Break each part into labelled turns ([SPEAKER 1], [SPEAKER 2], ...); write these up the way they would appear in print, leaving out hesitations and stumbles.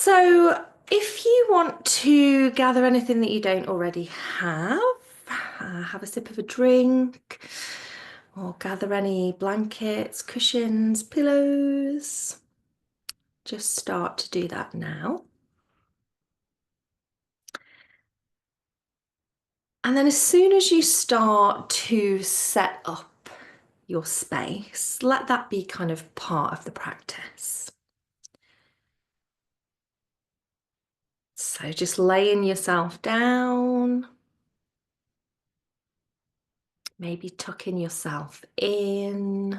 [SPEAKER 1] So, if you want to gather anything that you don't already have a sip of a drink, or gather any blankets, cushions, pillows, just start to do that now. And then, as soon as you start to set up your space, let that be kind of part of the practice. So, just laying yourself down. Maybe tucking yourself in.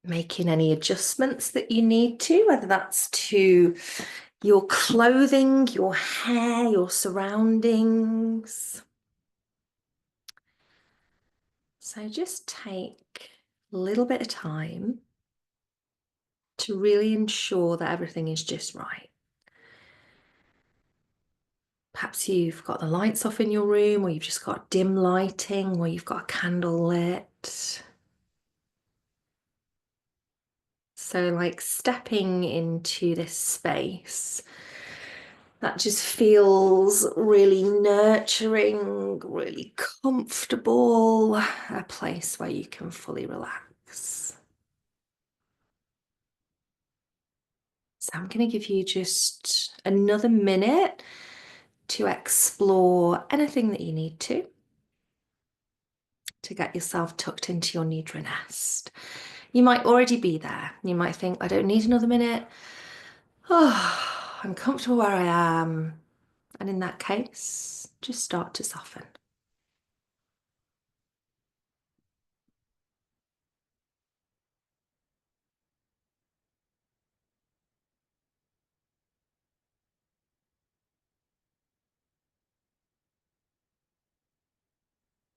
[SPEAKER 1] Making any adjustments that you need to, whether that's to your clothing, your hair, your surroundings. So just take a little bit of time to really ensure that everything is just right. Perhaps you've got the lights off in your room, or you've just got dim lighting, or you've got a candle lit. So, like stepping into this space that just feels really nurturing, really comfortable, a place where you can fully relax. So I'm going to give you just another minute to explore anything that you need to get yourself tucked into your Nidra nest. You might already be there. You might think, I don't need another minute. Oh, I'm comfortable where I am. And in that case, just start to soften.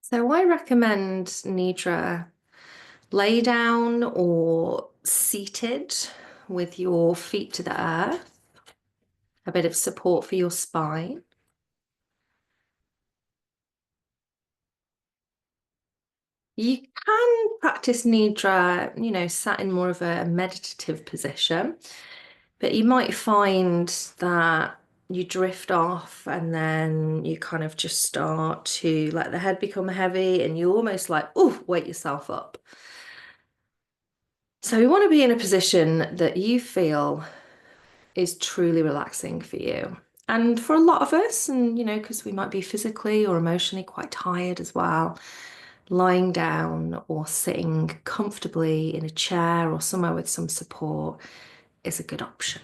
[SPEAKER 1] So I recommend Nidra lay down or seated with your feet to the earth, a bit of support for your spine. You can practice Nidra, sat in more of a meditative position, but you might find that you drift off and then you kind of just start to let the head become heavy and you almost like, oh, wake yourself up. So we want to be in a position that you feel is truly relaxing for you. And for a lot of us, and because we might be physically or emotionally quite tired as well, lying down or sitting comfortably in a chair or somewhere with some support is a good option.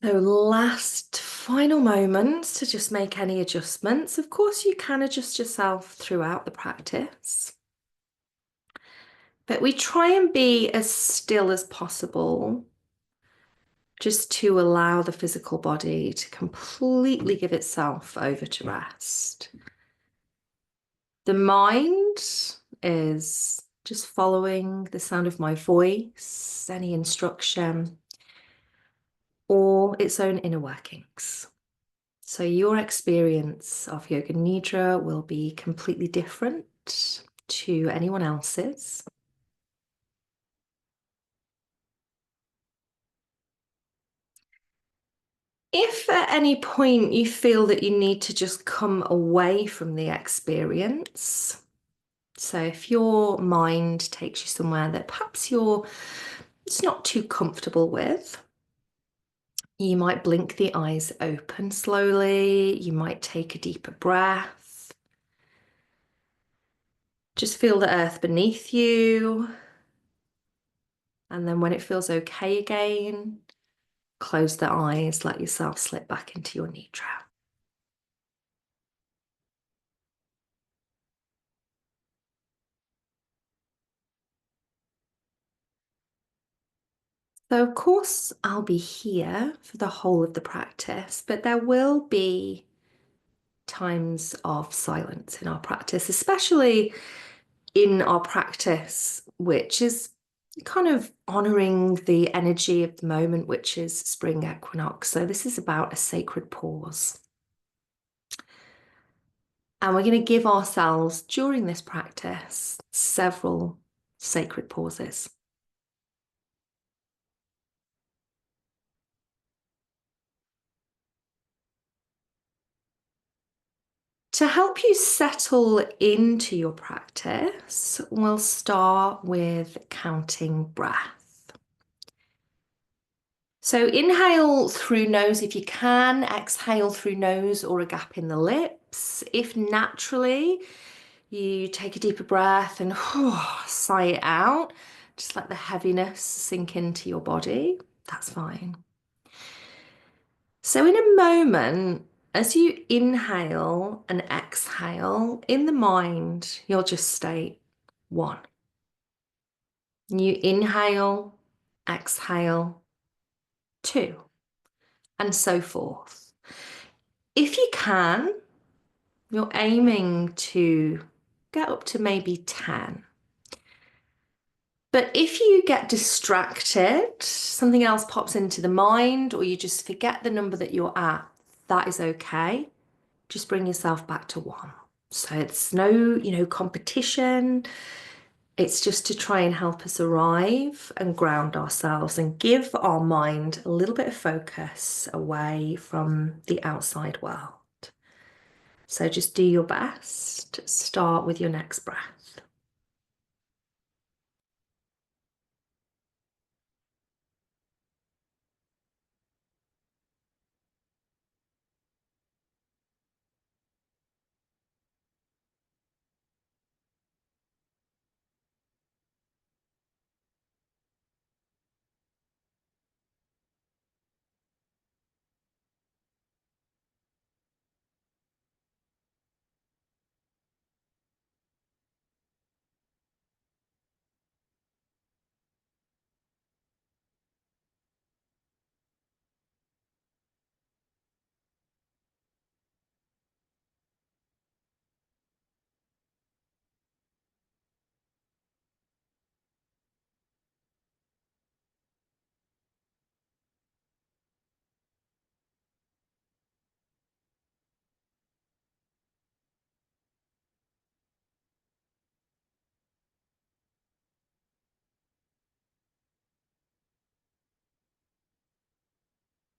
[SPEAKER 1] So, last final moments to just make any adjustments. Of course, you can adjust yourself throughout the practice, but we try and be as still as possible just to allow the physical body to completely give itself over to rest. The mind is just following the sound of my voice, any instruction, or its own inner workings. So your experience of Yoga Nidra will be completely different to anyone else's. If at any point you feel that you need to just come away from the experience, so if your mind takes you somewhere that perhaps it's not too comfortable with, you might blink the eyes open slowly, you might take a deeper breath. Just feel the earth beneath you. And then when it feels okay again, close the eyes, let yourself slip back into your Nidra. So, of course, I'll be here for the whole of the practice, but there will be times of silence in our practice, especially in our practice, which is kind of honoring the energy of the moment, which is spring equinox. So, this is about a sacred pause. And we're going to give ourselves, during this practice, several sacred pauses. To help you settle into your practice, we'll start with counting breath. So inhale through nose if you can, exhale through nose or a gap in the lips. If naturally you take a deeper breath and sigh it out, just let the heaviness sink into your body, that's fine. So in a moment, as you inhale and exhale, in the mind, you'll just state 1. You inhale, exhale, 2, and so forth. If you can, you're aiming to get up to maybe 10. But if you get distracted, something else pops into the mind, or you just forget the number that you're at, that is okay. Just bring yourself back to 1. So it's no, competition. It's just to try and help us arrive and ground ourselves and give our mind a little bit of focus away from the outside world. So just do your best. Start with your next breath.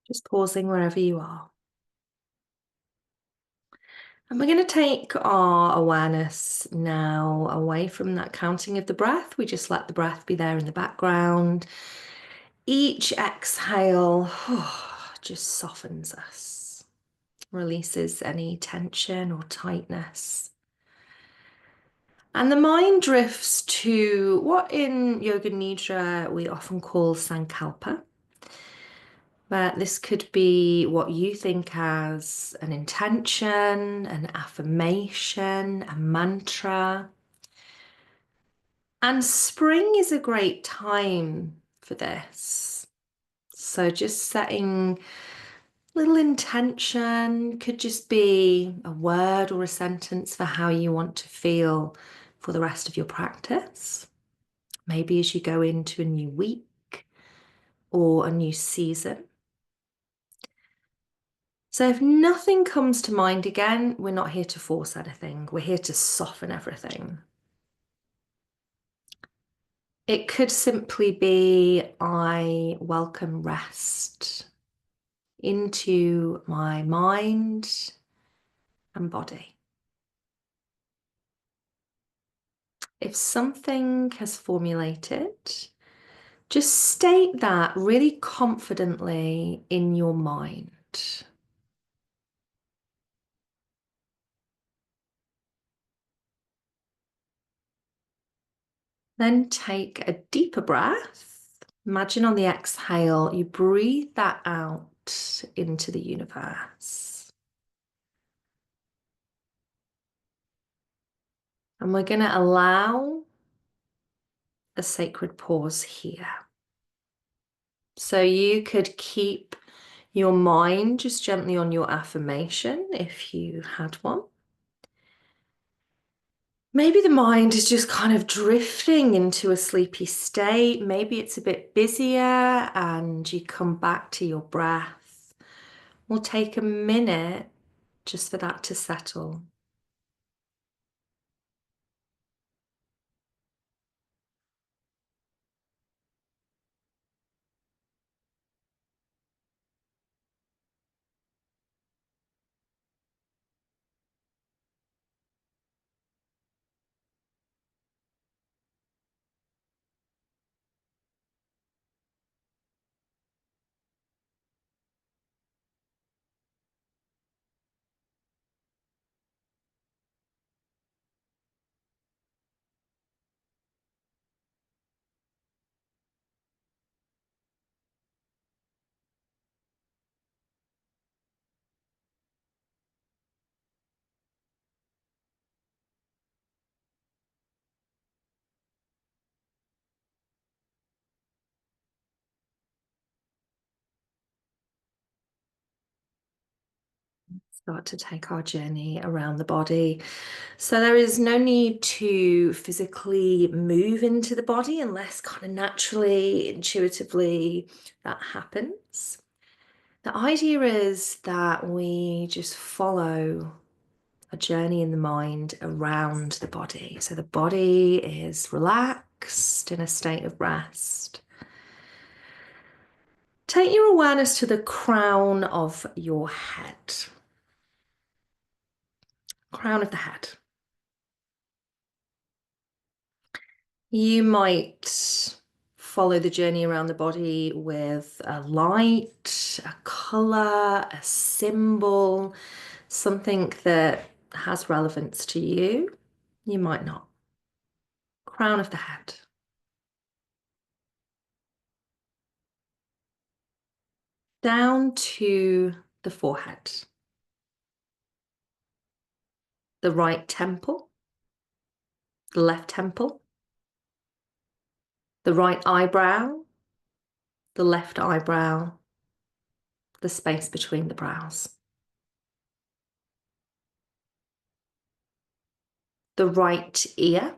[SPEAKER 1] Just pausing wherever you are. And we're going to take our awareness now away from that counting of the breath. We just let the breath be there in the background. Each exhale just softens us, releases any tension or tightness. And the mind drifts to what in Yoga Nidra we often call Sankalpa. But this could be what you think as an intention, an affirmation, a mantra. And spring is a great time for this. So just setting little intention, could just be a word or a sentence for how you want to feel for the rest of your practice. Maybe as you go into a new week or a new season. So if nothing comes to mind again, we're not here to force anything. We're here to soften everything. It could simply be, I welcome rest into my mind and body. If something has formulated, just state that really confidently in your mind. Then take a deeper breath. Imagine on the exhale, you breathe that out into the universe. And we're going to allow a sacred pause here. So you could keep your mind just gently on your affirmation if you had one. Maybe the mind is just kind of drifting into a sleepy state. Maybe it's a bit busier and you come back to your breath. We'll take a minute just for that to settle. start to take our journey around the body. So there is no need to physically move into the body unless kind of naturally, intuitively that happens. The idea is that we just follow a journey in the mind around the body. So the body is relaxed in a state of rest. Take your awareness to the crown of your head. Crown of the head. You might follow the journey around the body with a light, a colour, a symbol, something that has relevance to you. You might not. Crown of the head. Down to the forehead. The right temple. The left temple. The right eyebrow. The left eyebrow. The space between the brows. The right ear.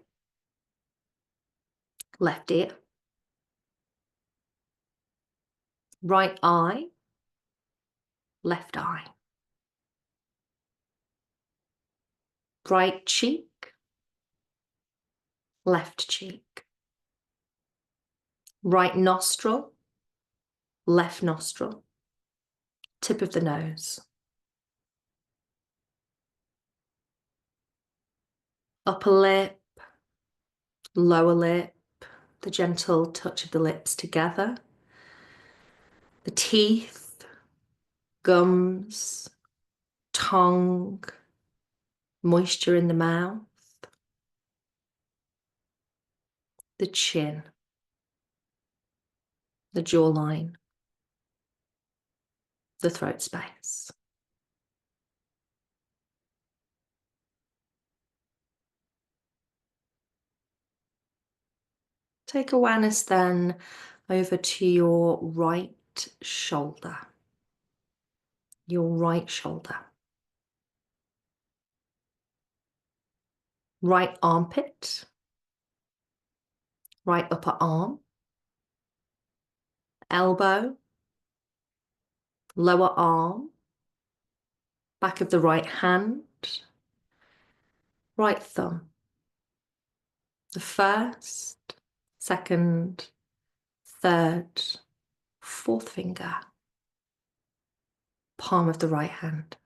[SPEAKER 1] Left ear. Right eye. Left eye. Right cheek. Left cheek. Right nostril. Left nostril. Tip of the nose. Upper lip. Lower lip. The gentle touch of the lips together. The teeth. Gums. Tongue. Moisture in the mouth. The chin. The jawline. The throat space. Take awareness then over to your right shoulder. Your right shoulder. Right armpit. Right upper arm. Elbow. Lower arm. Back of the right hand. Right thumb. The first, second, third, fourth finger. Palm of the right hand.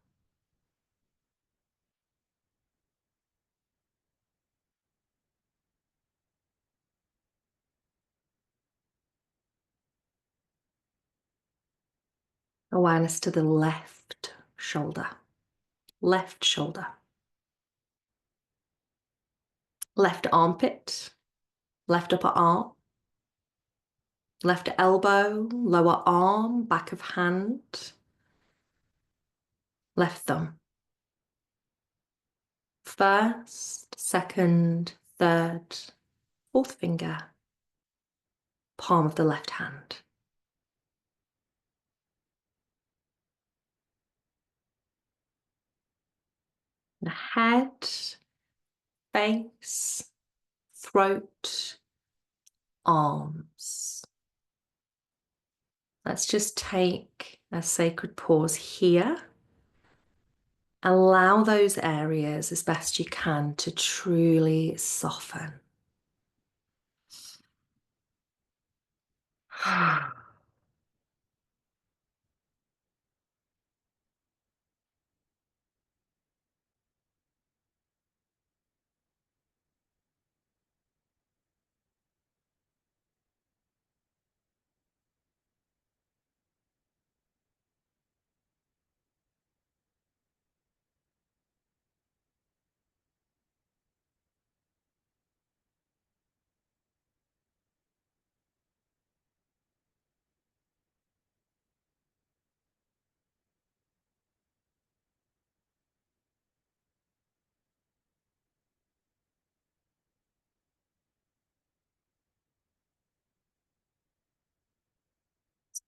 [SPEAKER 1] Awareness to the left shoulder. Left shoulder. Left armpit. Left upper arm. Left elbow. Lower arm. Back of hand. Left thumb. First, second, third, fourth finger. Palm of the left hand. The head, face, throat, arms. Let's just take a sacred pause here. Allow those areas as best you can to truly soften.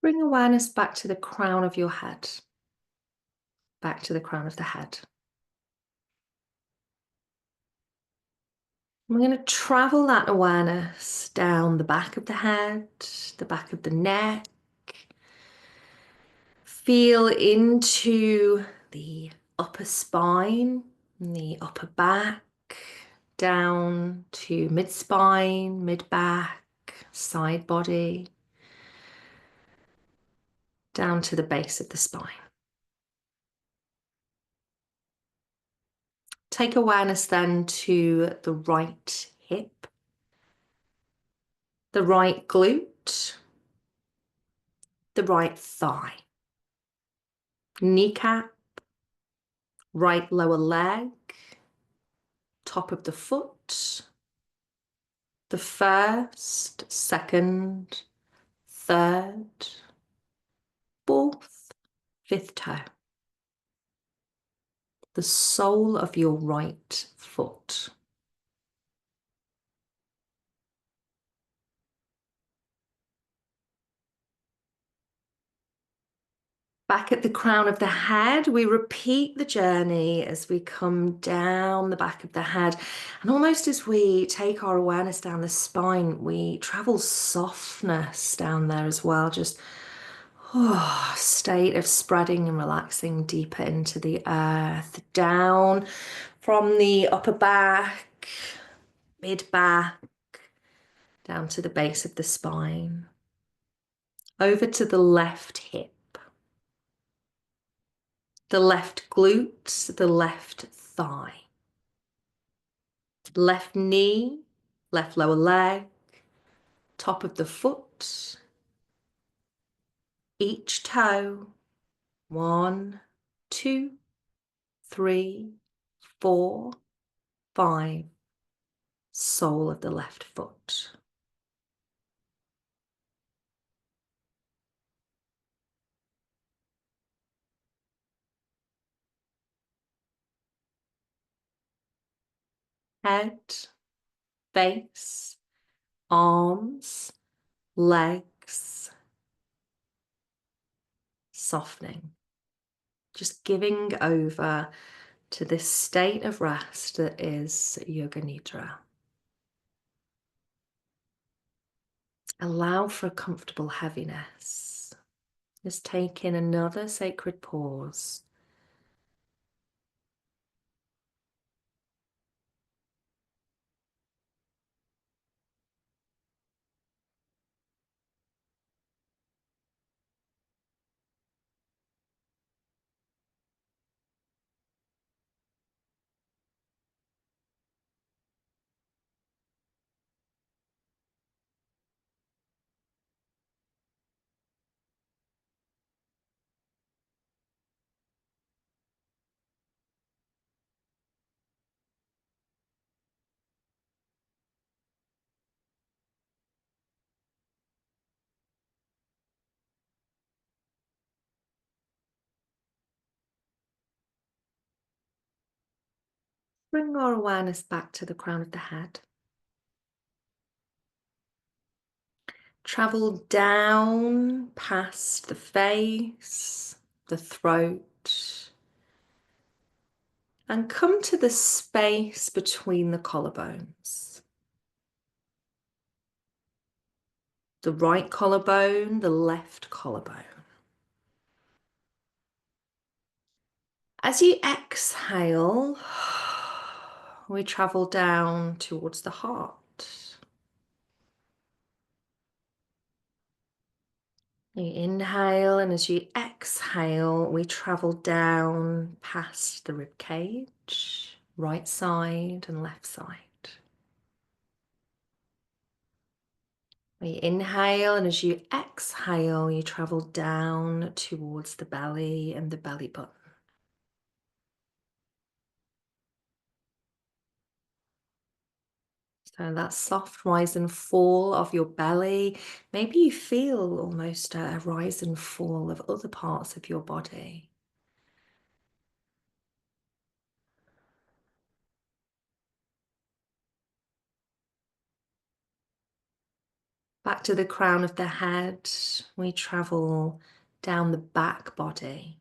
[SPEAKER 1] Bring awareness back to the crown of your head, back to the crown of the head. We're going to travel that awareness down the back of the head, the back of the neck. Feel into the upper spine, the upper back, down to mid-spine, mid-back, side body, down to the base of the spine. Take awareness then to the right hip, the right glute, the right thigh, kneecap, right lower leg, top of the foot, the first, second, third, fourth, fifth toe, the sole of your right foot. Back at the crown of the head, we repeat the journey as we come down the back of the head. And almost as we take our awareness down the spine, we travel softness down there as well. Just state of spreading and relaxing deeper into the earth. Down from the upper back, mid-back, down to the base of the spine. Over to the left hip. The left glute, the left thigh, left knee, left lower leg, top of the foot, each toe, 1, 2, 3, 4, 5, sole of the left foot. Head, face, arms, legs, softening. Just giving over to this state of rest that is Yoga Nidra. Allow for a comfortable heaviness. Just take in another sacred pause. Bring our awareness back to the crown of the head. Travel down past the face, the throat, and come to the space between the collarbones. The right collarbone, the left collarbone. As you exhale, we travel down towards the heart. You inhale, and as you exhale, we travel down past the rib cage, right side and left side. We inhale, and as you exhale, you travel down towards the belly and the belly button. So that soft rise and fall of your belly, maybe you feel almost a rise and fall of other parts of your body. Back to the crown of the head, we travel down the back body.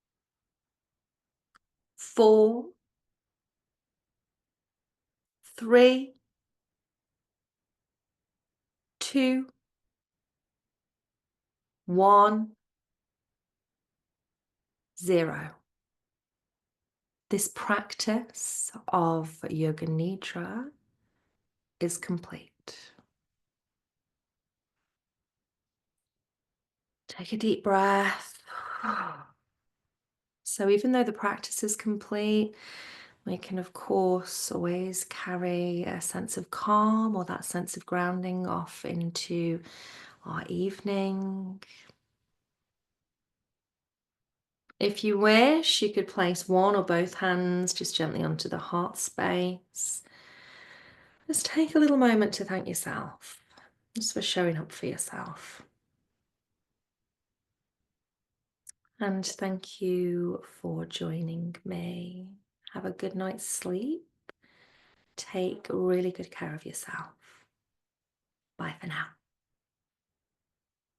[SPEAKER 1] 4, 3, 2, 1, 0. This practice of Yoga Nidra is complete. Take a deep breath. So even though the practice is complete, we can, of course, always carry a sense of calm or that sense of grounding off into our evening. If you wish, you could place one or both hands just gently onto the heart space. Just take a little moment to thank yourself, just for showing up for yourself. And thank you for joining me. Have a good night's sleep. Take really good care of yourself. Bye for now.